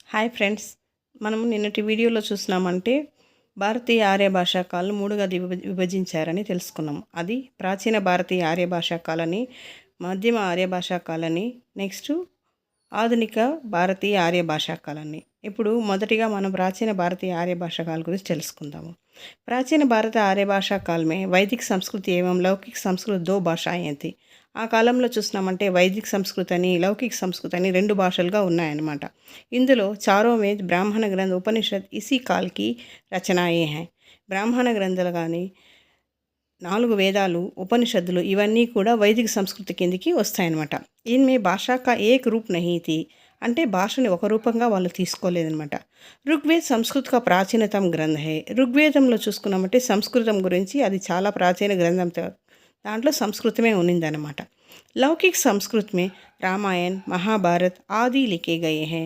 Hi friends, మనం నిన్నటి వీడియోలో చూసినామంటే భారతీయ ఆర్య భాషా కాలను మూడుగా విభజించారని తెలుసుకున్నాం. అది ప్రాచీన భారతీయ ఆర్య భాషా కాలని, మధ్యమ ఆర్య భాషా కాలని, నెక్స్ట్ ఆధునిక భారతీయ ఆర్య భాషా కాలని. ఇప్పుడు మొదటిగా మనం ప్రాచీన భారతీయ ఆర్య భాషా కాల గురించి తెలుసుకుందాము. प्राचीन भारत आर्य भाषा काल में वैदिक संस्कृति एवं लौकिक संस्कृत दो భాషాయే थी. ఆ కాలంలో చూసినామంటే వైదిక సంస్కృతి అని లౌకిక సంస్కృతి అని రెండు భాషలుగా ఉన్నాయన్నమాట. ఇందులో చారో వేద్ బ్రాహ్మణ గ్రంథ ఉపనిషత్ ఇసీ కాల్కి రచనాయే హై. బ్రాహ్మణ గ్రంథాలు కానీ 4 వేదాలు ఉపనిషత్తులు ఇవన్నీ కూడా వైదిక సంస్కృతి కిందికి వస్తాయన్నమాట. ఇన్మే భాషా కా ఏక్ రూప్ నహీ థీ. అంటే భాషని ఒక రూపంగా వాళ్ళు తీసుకోలేదనమాట. ఋగ్వేద్ సంస్కృత్ కా ప్రాచీనతం గ్రంథ హే. ఋగ్వేదంలో చూసుకున్నామంటే సంస్కృతం గురించి అది చాలా ప్రాచీన గ్రంథం. దాంట్లో సంస్కృతమే ఉన్నిందనమాట. లౌకిక్ సంస్కృత్ మే రామాయణ్ మహాభారత్ ఆది లిఖే గయే హే.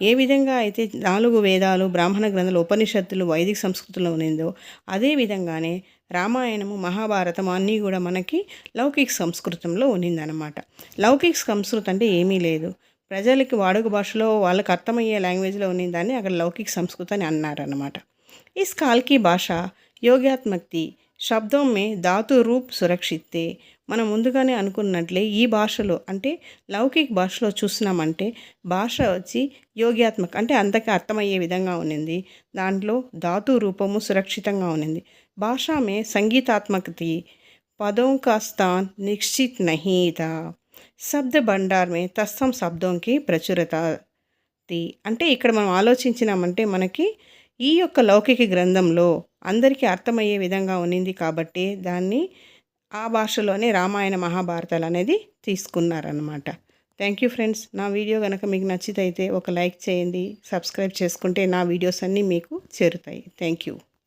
ఏ విధంగా అయితే 4 వేదాలు బ్రాహ్మణ గ్రంథాలు ఉపనిషత్తులు వైదిక సంస్కృతిలో ఉన్నిందో అదే విధంగానే రామాయణము మహాభారతం అన్నీ కూడా మనకి లౌకిక సంస్కృతంలో ఉన్నిందనమాట. లౌకిక సంస్కృతి అంటే ఏమీ లేదు, ప్రజలకి వాడుక భాషలో వాళ్ళకి అర్థమయ్యే లాంగ్వేజ్లో ఉన్నదాన్ని అక్కడ లౌకిక సంస్కృతి అని అన్నారన్నమాట. ఈ కాల్కి భాష యోగ్యాత్మక్తి శబ్దం మే ధాతు రూప్ సురక్షిత్తే. మనం ముందుగానే అనుకున్నట్లే ఈ భాషలో అంటే లౌకిక భాషలో చూసినామంటే భాష వచ్చి యోగ్యాత్మక అంటే అంతకి అర్థమయ్యే విధంగా ఉన్నింది. దాంట్లో ధాతు రూపము సురక్షితంగా ఉన్నింది. భాష మే సంగీతాత్మకతి పదం కా స్థాన్ నిశ్చిత్ నహీ థా. శబ్ద భండార్ మే తత్సం శబ్దంకి ప్రచురత తి. అంటే ఇక్కడ మనం ఆలోచించినామంటే మనకి ఈ యొక్క లౌకిక గ్రంథంలో అందరికీ అర్థమయ్యే విధంగా ఉన్నింది కాబట్టి దాన్ని ఆ భాషలోనే రామాయణ మహాభారతాలు అనేది తీసుకున్నారన్నమాట. Thank you friends. నా వీడియో కనుక మీకు నచ్చితే ఒక లైక్ చేయండి, సబ్స్క్రైబ్ చేసుకుంటే నా వీడియోస్ అన్నీ మీకు చేరుతాయి. Thank you.